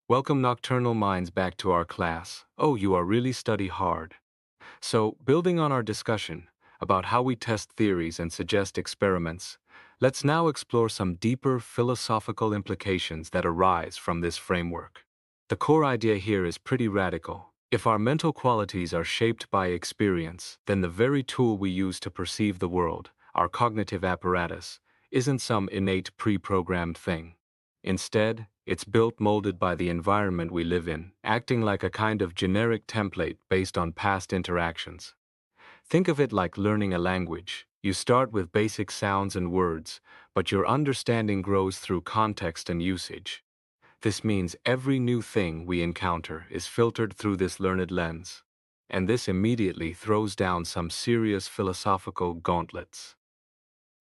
Welcome nocturnal minds back to our class. Oh, you are really study hard. So, building on our discussion about how we test theories and suggest experiments, let's now explore some deeper philosophical implications that arise from this framework. The core idea here is pretty radical. If our mental qualities are shaped by experience, then the very tool we use to perceive the world, our cognitive apparatus, isn't some innate pre-programmed thing. Instead, it's built molded by the environment we live in, acting like a kind of generic template based on past interactions. Think of it like learning a language. You start with basic sounds and words, but your understanding grows through context and usage. This means every new thing we encounter is filtered through this learned lens. And this immediately throws down some serious philosophical gauntlets.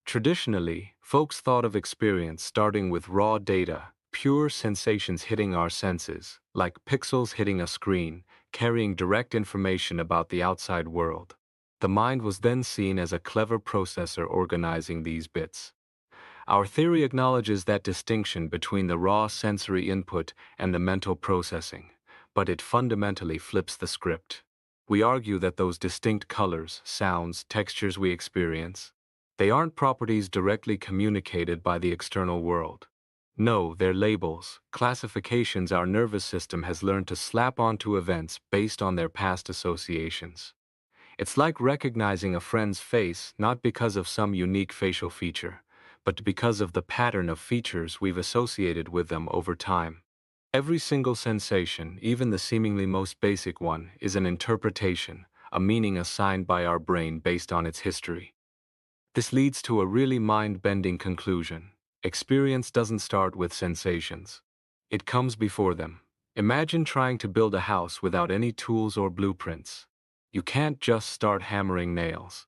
Traditionally, folks thought of experience starting with raw data, pure sensations hitting our senses, like pixels hitting a screen, carrying direct information about the outside world. The mind was then seen as a clever processor organizing these bits. Our theory acknowledges that distinction between the raw sensory input and the mental processing, but it fundamentally flips the script. We argue that those distinct colors, sounds, textures we experience, they aren't properties directly communicated by the external world. No, they're labels, classifications our nervous system has learned to slap onto events based on their past associations. It's like recognizing a friend's face not because of some unique facial feature, but because of the pattern of features we've associated with them over time. Every single sensation, even the seemingly most basic one, is an interpretation, a meaning assigned by our brain based on its history. This leads to a really mind-bending conclusion. Experience doesn't start with sensations. It comes before them. Imagine trying to build a house without any tools or blueprints. You can't just start hammering nails.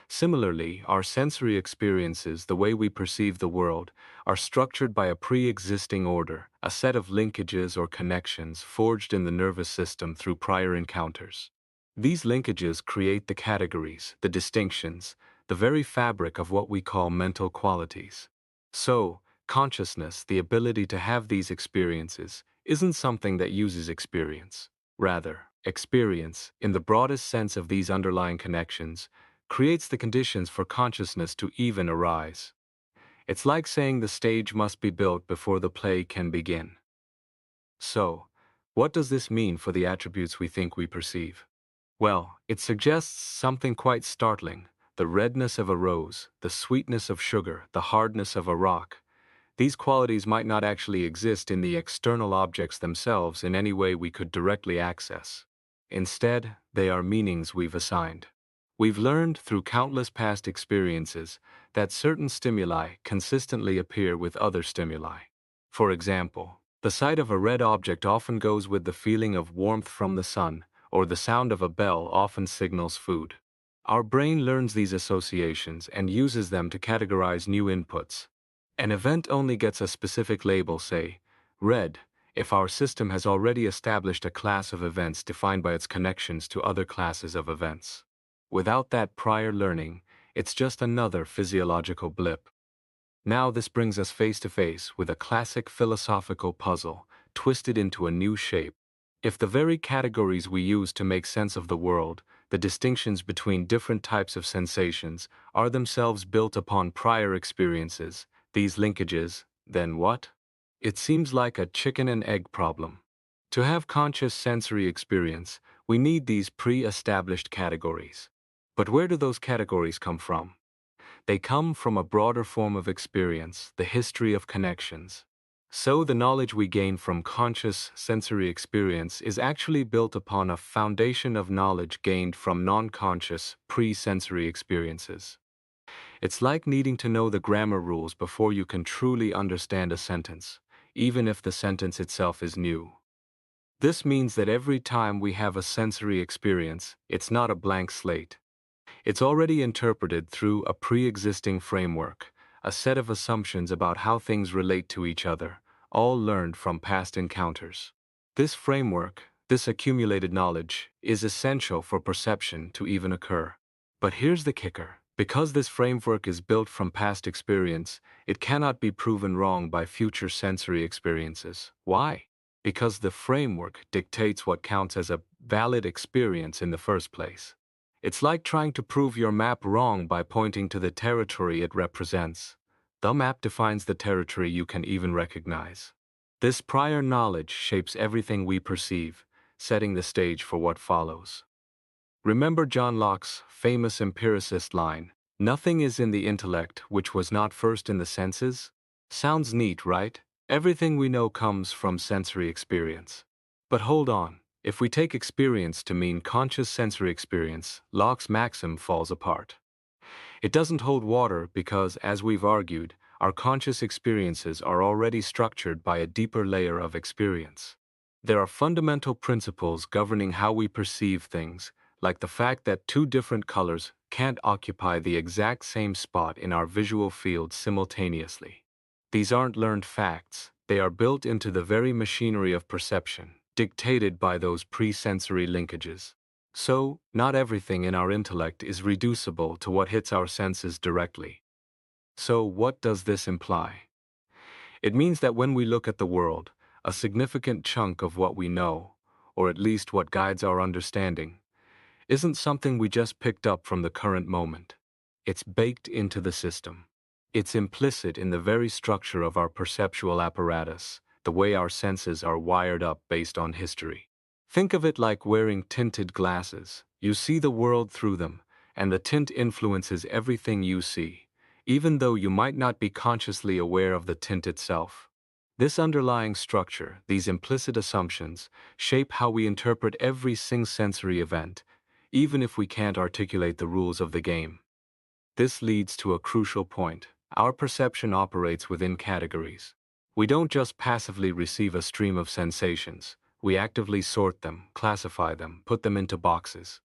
Similarly, our sensory experiences, the way we perceive the world, are structured by a pre-existing order, a set of linkages or connections forged in the nervous system through prior encounters. These linkages create the categories, the distinctions, the very fabric of what we call mental qualities. So, consciousness, the ability to have these experiences, isn't something that uses experience. Rather, experience, in the broadest sense of these underlying connections, creates the conditions for consciousness to even arise. It's like saying the stage must be built before the play can begin. So, what does this mean for the attributes we think we perceive? Well, it suggests something quite startling. The redness of a rose, the sweetness of sugar, the hardness of a rock. These qualities might not actually exist in the external objects themselves in any way we could directly access. Instead, they are meanings we've assigned. We've learned through countless past experiences that certain stimuli consistently appear with other stimuli. For example, the sight of a red object often goes with the feeling of warmth from the sun, or the sound of a bell often signals food. Our brain learns these associations and uses them to categorize new inputs. An event only gets a specific label, say, red, if our system has already established a class of events defined by its connections to other classes of events. Without that prior learning, it's just another physiological blip. Now this brings us face to face with a classic philosophical puzzle, twisted into a new shape. If the very categories we use to make sense of the world, the distinctions between different types of sensations, are themselves built upon prior experiences, these linkages, then what? It seems like a chicken and egg problem. To have conscious sensory experience, we need these pre-established categories. But where do those categories come from? They come from a broader form of experience, the history of connections. So the knowledge we gain from conscious sensory experience is actually built upon a foundation of knowledge gained from non-conscious, pre-sensory experiences. It's like needing to know the grammar rules before you can truly understand a sentence, even if the sentence itself is new. This means that every time we have a sensory experience, it's not a blank slate. It's already interpreted through a pre-existing framework, a set of assumptions about how things relate to each other, all learned from past encounters. This framework, this accumulated knowledge, is essential for perception to even occur. But here's the kicker. Because this framework is built from past experience, it cannot be proven wrong by future sensory experiences. Why? because the framework dictates what counts as a valid experience in the first place. It's like trying to prove your map wrong by pointing to the territory it represents. The map defines the territory you can even recognize. This prior knowledge shapes everything we perceive, setting the stage for what follows. Remember John Locke's famous empiricist line, "Nothing is in the intellect which was not first in the senses"? Sounds neat, right? Everything we know comes from sensory experience. But hold on, if we take experience to mean conscious sensory experience, Locke's maxim falls apart. It doesn't hold water because, as we've argued, our conscious experiences are already structured by a deeper layer of experience. There are fundamental principles governing how we perceive things, like the fact that two different colors can't occupy the exact same spot in our visual field simultaneously. These aren't learned facts, they are built into the very machinery of perception, dictated by those pre-sensory linkages. So, not everything in our intellect is reducible to what hits our senses directly. So, what does this imply? It means that when we look at the world, a significant chunk of what we know, or at least what guides our understanding, isn't something we just picked up from the current moment. It's baked into the system. It's implicit in the very structure of our perceptual apparatus, the way our senses are wired up based on history. Think of it like wearing tinted glasses. You see the world through them, and the tint influences everything you see, even though you might not be consciously aware of the tint itself. This underlying structure, these implicit assumptions, shape how we interpret every sensory event, even if we can't articulate the rules of the game. This leads to a crucial point. Our perception operates within categories. We don't just passively receive a stream of sensations. We actively sort them, classify them, put them into boxes.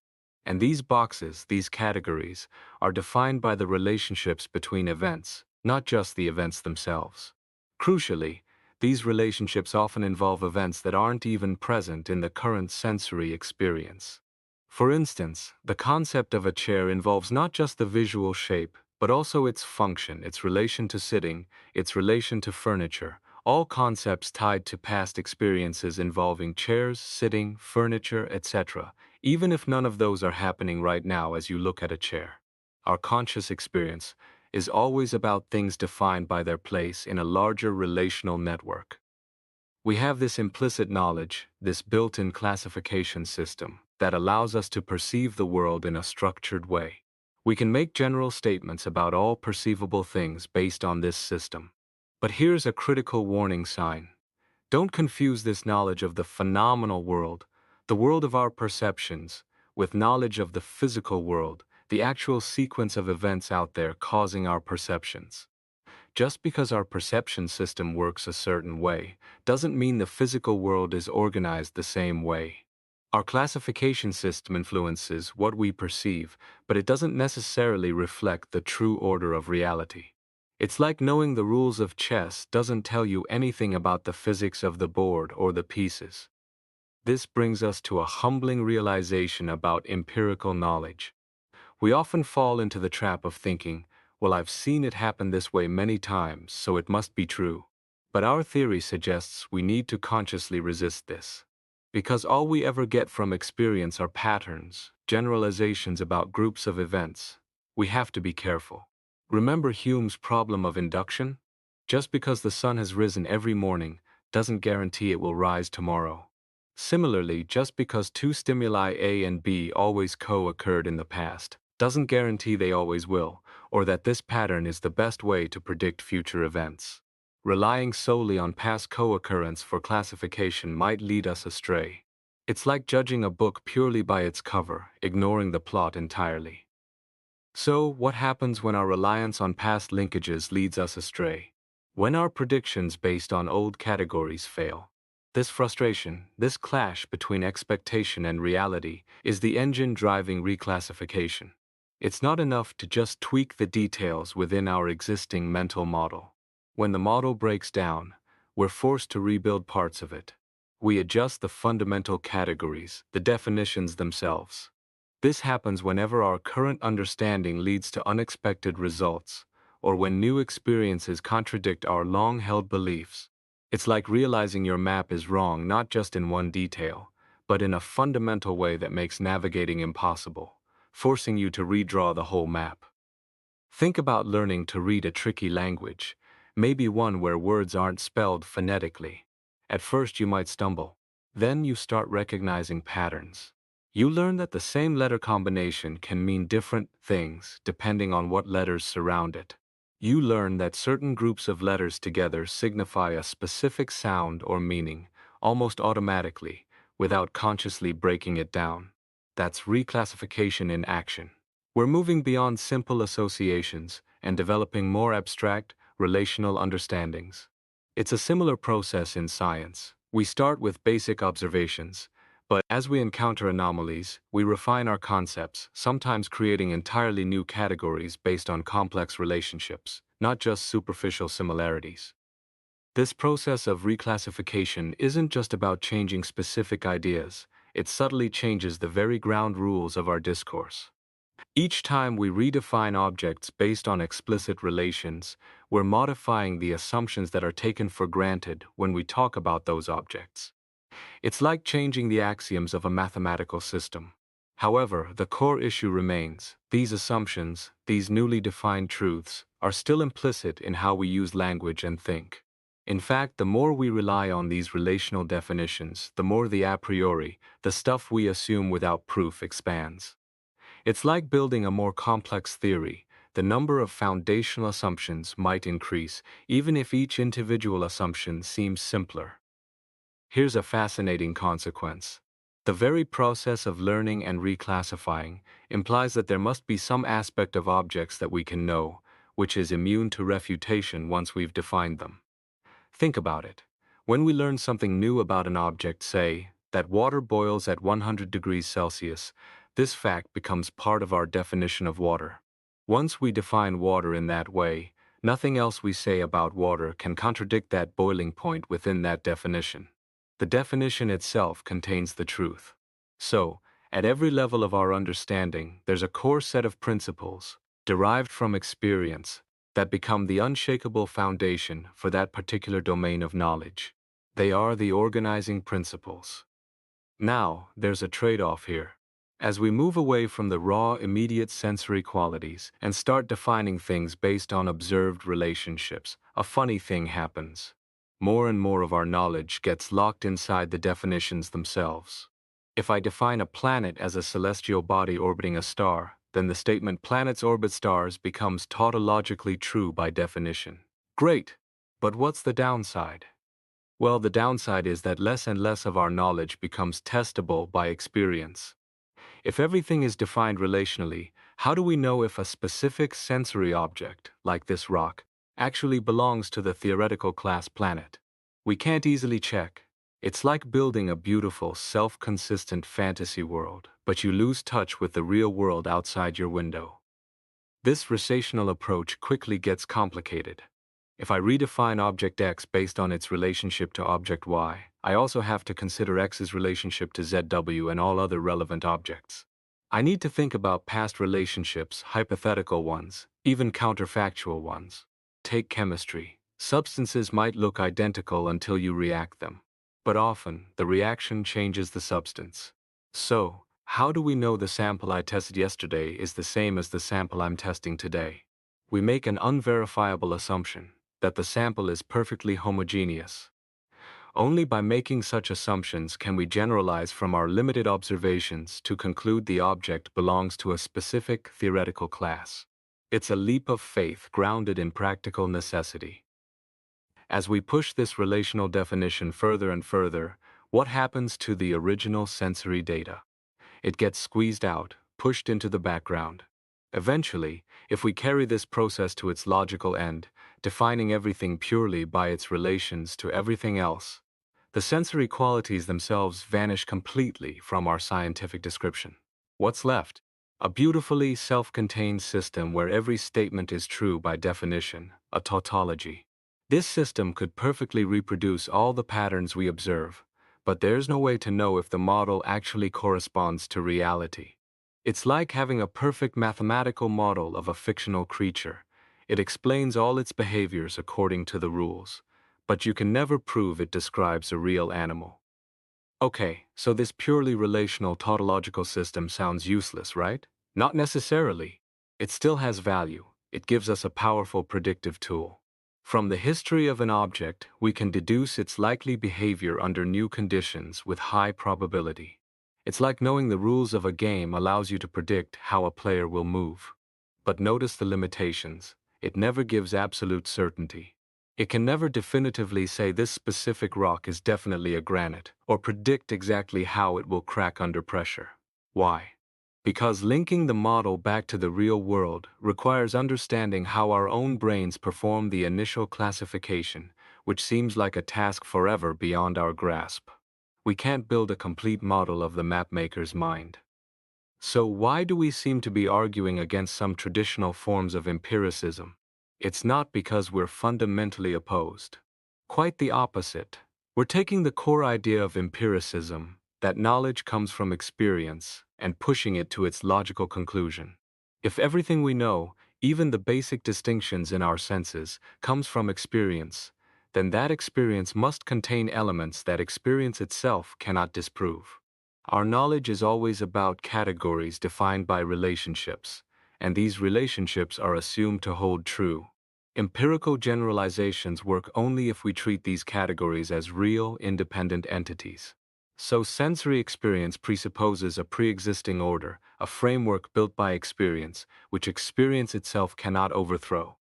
And these boxes, these categories, are defined by the relationships between events, not just the events themselves. Crucially, these relationships often involve events that aren't even present in the current sensory experience. For instance, the concept of a chair involves not just the visual shape, but also its function, its relation to sitting, its relation to furniture, all concepts tied to past experiences involving chairs, sitting, furniture, etc., even if none of those are happening right now as you look at a chair. Our conscious experience is always about things defined by their place in a larger relational network. We have this implicit knowledge, this built-in classification system, that allows us to perceive the world in a structured way. We can make general statements about all perceivable things based on this system. But here's a critical warning sign. Don't confuse this knowledge of the phenomenal world, the world of our perceptions, with knowledge of the physical world, the actual sequence of events out there causing our perceptions. Just because our perception system works a certain way, doesn't mean the physical world is organized the same way. Our classification system influences what we perceive, but it doesn't necessarily reflect the true order of reality. It's like knowing the rules of chess doesn't tell you anything about the physics of the board or the pieces. This brings us to a humbling realization about empirical knowledge. We often fall into the trap of thinking, well, I've seen it happen this way many times, so it must be true. But our theory suggests we need to consciously resist this. Because all we ever get from experience are patterns, generalizations about groups of events. We have to be careful. Remember Hume's problem of induction? Just because the sun has risen every morning doesn't guarantee it will rise tomorrow. Similarly, just because two stimuli A and B always co-occurred in the past doesn't guarantee they always will, or that this pattern is the best way to predict future events. Relying solely on past co-occurrence for classification might lead us astray. It's like judging a book purely by its cover, ignoring the plot entirely. So, what happens when our reliance on past linkages leads us astray? When our predictions based on old categories fail? This frustration, this clash between expectation and reality, is the engine driving reclassification. It's not enough to just tweak the details within our existing mental model. When the model breaks down, we're forced to rebuild parts of it. We adjust the fundamental categories, the definitions themselves. This happens whenever our current understanding leads to unexpected results, or when new experiences contradict our long-held beliefs. It's like realizing your map is wrong not just in one detail, but in a fundamental way that makes navigating impossible, forcing you to redraw the whole map. Think about learning to read a tricky language, maybe one where words aren't spelled phonetically. At first you might stumble. Then you start recognizing patterns. You learn that the same letter combination can mean different things depending on what letters surround it. You learn that certain groups of letters together signify a specific sound or meaning, almost automatically, without consciously breaking it down. That's reclassification in action. We're moving beyond simple associations and developing more abstract, relational understandings. It's a similar process in science. We start with basic observations, but as we encounter anomalies, we refine our concepts, sometimes creating entirely new categories based on complex relationships, not just superficial similarities. This process of reclassification isn't just about changing specific ideas, it subtly changes the very ground rules of our discourse. Each time we redefine objects based on explicit relations, we're modifying the assumptions that are taken for granted when we talk about those objects. It's like changing the axioms of a mathematical system. However, the core issue remains. These assumptions, these newly defined truths, are still implicit in how we use language and think. In fact, the more we rely on these relational definitions, the more the a priori, the stuff we assume without proof, expands. It's like building a more complex theory. The number of foundational assumptions might increase, even if each individual assumption seems simpler. Here's a fascinating consequence. The very process of learning and reclassifying implies that there must be some aspect of objects that we can know, which is immune to refutation once we've defined them. Think about it. When we learn something new about an object, say, that water boils at 100 degrees Celsius, this fact becomes part of our definition of water. Once we define water in that way, nothing else we say about water can contradict that boiling point within that definition. The definition itself contains the truth. So, at every level of our understanding, there's a core set of principles, derived from experience, that become the unshakable foundation for that particular domain of knowledge. They are the organizing principles. Now, there's a trade-off here. As we move away from the raw, immediate sensory qualities and start defining things based on observed relationships, a funny thing happens. More and more of our knowledge gets locked inside the definitions themselves. If I define a planet as a celestial body orbiting a star, then the statement planets orbit stars becomes tautologically true by definition. Great! But what's the downside? Well, the downside is that less and less of our knowledge becomes testable by experience. If everything is defined relationally, how do we know if a specific sensory object, like this rock, actually belongs to the theoretical class planet? We can't easily check. It's like building a beautiful, self-consistent fantasy world, but you lose touch with the real world outside your window. This relational approach quickly gets complicated. If I redefine object X based on its relationship to object Y, I also have to consider X's relationship to ZW and all other relevant objects. I need to think about past relationships, hypothetical ones, even counterfactual ones. Take chemistry. Substances might look identical until you react them. But often, the reaction changes the substance. So, how do we know the sample I tested yesterday is the same as the sample I'm testing today? We make an unverifiable assumption that the sample is perfectly homogeneous. Only by making such assumptions can we generalize from our limited observations to conclude the object belongs to a specific theoretical class. It's a leap of faith grounded in practical necessity. As we push this relational definition further and further, what happens to the original sensory data? It gets squeezed out, pushed into the background. Eventually, if we carry this process to its logical end, defining everything purely by its relations to everything else, the sensory qualities themselves vanish completely from our scientific description. What's left? A beautifully self-contained system where every statement is true by definition, a tautology. This system could perfectly reproduce all the patterns we observe, but there's no way to know if the model actually corresponds to reality. It's like having a perfect mathematical model of a fictional creature. It explains all its behaviors according to the rules, but you can never prove it describes a real animal. Okay, so this purely relational tautological system sounds useless, right? Not necessarily. It still has value. It gives us a powerful predictive tool. From the history of an object, we can deduce its likely behavior under new conditions with high probability. It's like knowing the rules of a game allows you to predict how a player will move. But notice the limitations. It never gives absolute certainty. It can never definitively say this specific rock is definitely a granite, or predict exactly how it will crack under pressure. Why? Because linking the model back to the real world requires understanding how our own brains perform the initial classification, which seems like a task forever beyond our grasp. We can't build a complete model of the mapmaker's mind. So why do we seem to be arguing against some traditional forms of empiricism? It's not because we're fundamentally opposed. Quite the opposite. We're taking the core idea of empiricism, that knowledge comes from experience, and pushing it to its logical conclusion. If everything we know, even the basic distinctions in our senses, comes from experience, then that experience must contain elements that experience itself cannot disprove. Our knowledge is always about categories defined by relationships, and these relationships are assumed to hold true. Empirical generalizations work only if we treat these categories as real, independent entities. So sensory experience presupposes a pre-existing order, a framework built by experience, which experience itself cannot overthrow.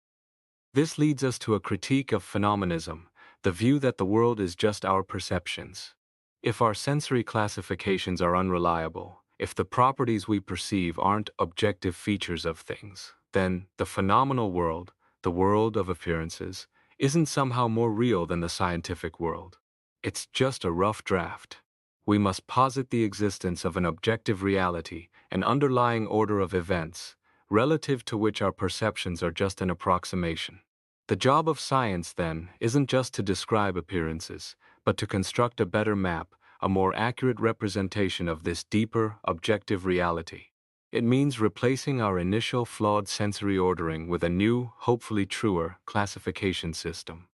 This leads us to a critique of phenomenism, the view that the world is just our perceptions. If our sensory classifications are unreliable, if the properties we perceive aren't objective features of things, then the phenomenal world, the world of appearances, isn't somehow more real than the scientific world. It's just a rough draft. We must posit the existence of an objective reality, an underlying order of events, relative to which our perceptions are just an approximation. The job of science, then, isn't just to describe appearances, but to construct a better map, a more accurate representation of this deeper, objective reality. It means replacing our initial flawed sensory ordering with a new, hopefully truer, classification system.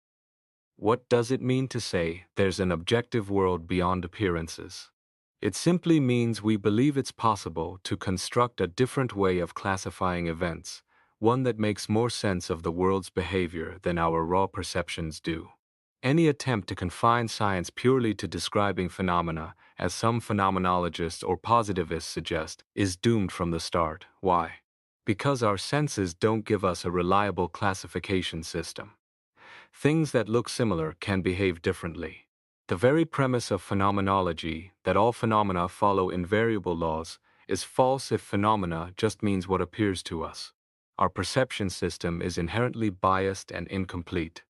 What does it mean to say there's an objective world beyond appearances? It simply means we believe it's possible to construct a different way of classifying events, one that makes more sense of the world's behavior than our raw perceptions do. Any attempt to confine science purely to describing phenomena, as some phenomenologists or positivists suggest, is doomed from the start. Why? Because our senses don't give us a reliable classification system. Things that look similar can behave differently. The very premise of phenomenology, that all phenomena follow invariable laws, is false if phenomena just means what appears to us. Our perception system is inherently biased and incomplete.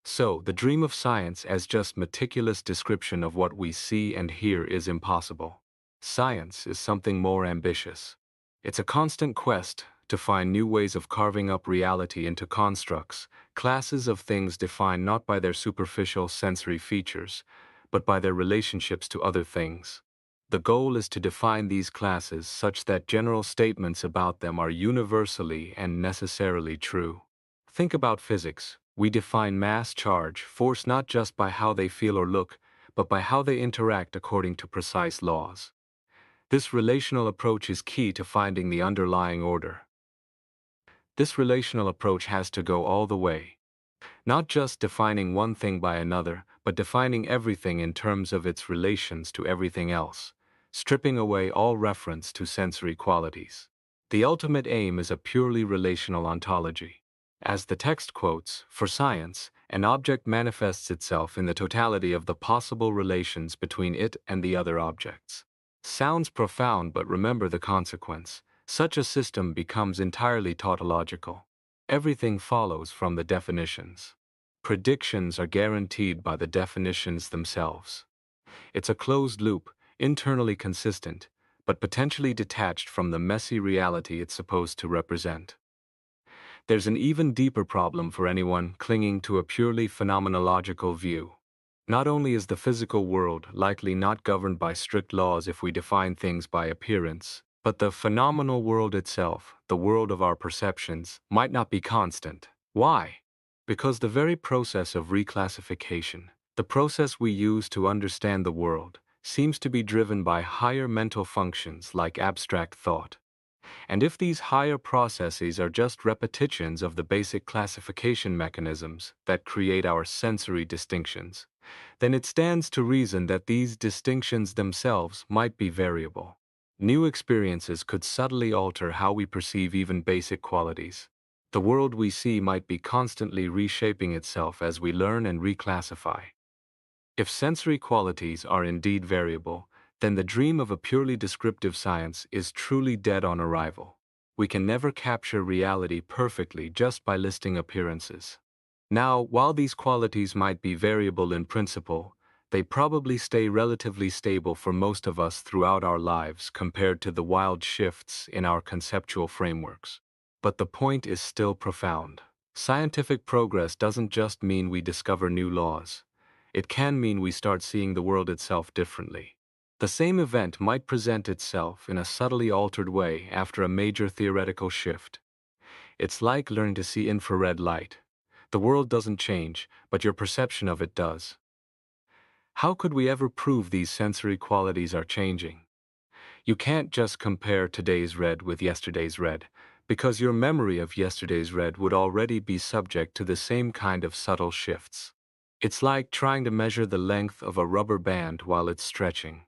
So, the dream of science as just meticulous description of what we see and hear is impossible. Science is something more ambitious. It's a constant quest to find new ways of carving up reality into constructs, classes of things defined not by their superficial sensory features, but by their relationships to other things. The goal is to define these classes such that general statements about them are universally and necessarily true. Think about physics. We define mass, charge, force not just by how they feel or look, but by how they interact according to precise laws. This relational approach is key to finding the underlying order. This relational approach has to go all the way. Not just defining one thing by another, but defining everything in terms of its relations to everything else, stripping away all reference to sensory qualities. The ultimate aim is a purely relational ontology. As the text quotes, for science, an object manifests itself in the totality of the possible relations between it and the other objects. Sounds profound, but remember the consequence. Such a system becomes entirely tautological. Everything follows from the definitions. Predictions are guaranteed by the definitions themselves. It's a closed loop, internally consistent, but potentially detached from the messy reality it's supposed to represent. There's an even deeper problem for anyone clinging to a purely phenomenological view. Not only is the physical world likely not governed by strict laws if we define things by appearance, but the phenomenal world itself, the world of our perceptions, might not be constant. Why? Because the very process of reclassification, the process we use to understand the world, seems to be driven by higher mental functions like abstract thought. And if these higher processes are just repetitions of the basic classification mechanisms that create our sensory distinctions, then it stands to reason that these distinctions themselves might be variable. New experiences could subtly alter how we perceive even basic qualities. The world we see might be constantly reshaping itself as we learn and reclassify. If sensory qualities are indeed variable, then the dream of a purely descriptive science is truly dead on arrival. We can never capture reality perfectly just by listing appearances. Now, while these qualities might be variable in principle, they probably stay relatively stable for most of us throughout our lives compared to the wild shifts in our conceptual frameworks. But the point is still profound. Scientific progress doesn't just mean we discover new laws. It can mean we start seeing the world itself differently. The same event might present itself in a subtly altered way after a major theoretical shift. It's like learning to see infrared light. The world doesn't change, but your perception of it does. How could we ever prove these sensory qualities are changing? You can't just compare today's red with yesterday's red, because your memory of yesterday's red would already be subject to the same kind of subtle shifts. It's like trying to measure the length of a rubber band while it's stretching.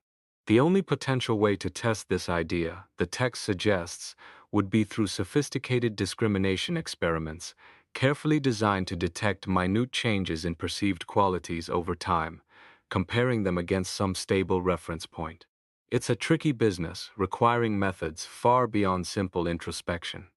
The only potential way to test this idea, the text suggests, would be through sophisticated discrimination experiments, carefully designed to detect minute changes in perceived qualities over time, comparing them against some stable reference point. It's a tricky business, requiring methods far beyond simple introspection.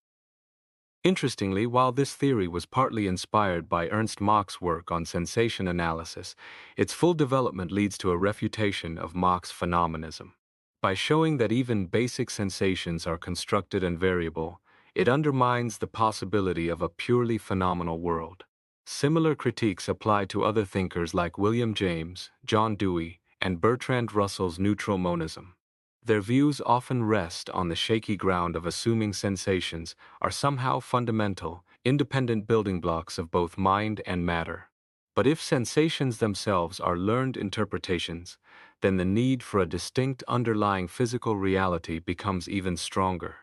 Interestingly, while this theory was partly inspired by Ernst Mach's work on sensation analysis, its full development leads to a refutation of Mach's phenomenism. By showing that even basic sensations are constructed and variable, it undermines the possibility of a purely phenomenal world. Similar critiques apply to other thinkers like William James, John Dewey, and Bertrand Russell's neutral monism. Their views often rest on the shaky ground of assuming sensations are somehow fundamental, independent building blocks of both mind and matter. But if sensations themselves are learned interpretations, then the need for a distinct underlying physical reality becomes even stronger.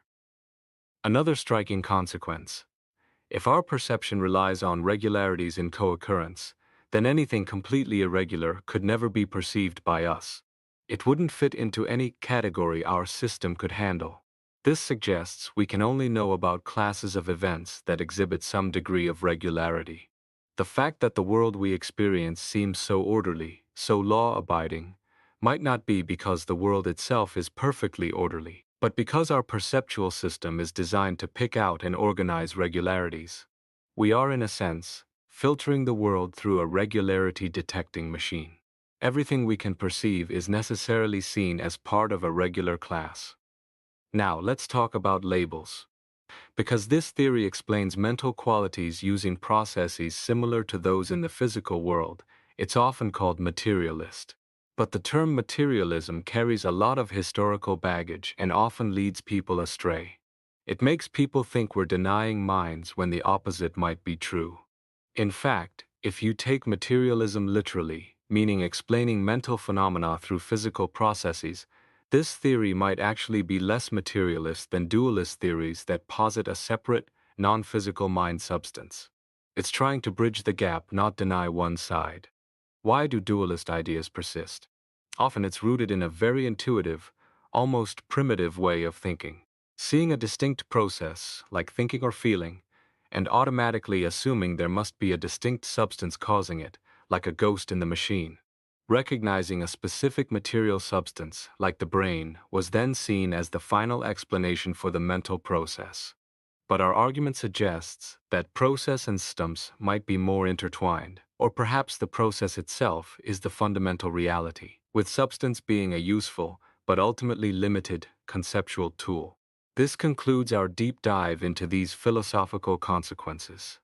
Another striking consequence: if our perception relies on regularities in co-occurrence, then anything completely irregular could never be perceived by us. It wouldn't fit into any category our system could handle. This suggests we can only know about classes of events that exhibit some degree of regularity. The fact that the world we experience seems so orderly, so law-abiding, might not be because the world itself is perfectly orderly, but because our perceptual system is designed to pick out and organize regularities. We are, in a sense, filtering the world through a regularity-detecting machine. Everything we can perceive is necessarily seen as part of a regular class. Now, let's talk about labels. Because this theory explains mental qualities using processes similar to those in the physical world, it's often called materialist. But the term materialism carries a lot of historical baggage and often leads people astray. It makes people think we're denying minds when the opposite might be true. In fact, if you take materialism literally, meaning explaining mental phenomena through physical processes, this theory might actually be less materialist than dualist theories that posit a separate, non-physical mind substance. It's trying to bridge the gap, not deny one side. Why do dualist ideas persist? Often it's rooted in a very intuitive, almost primitive way of thinking. Seeing a distinct process, like thinking or feeling, and automatically assuming there must be a distinct substance causing it, like a ghost in the machine. Recognizing a specific material substance, like the brain, was then seen as the final explanation for the mental process. But our argument suggests that process and systems might be more intertwined, or perhaps the process itself is the fundamental reality, with substance being a useful, but ultimately limited, conceptual tool. This concludes our deep dive into these philosophical consequences.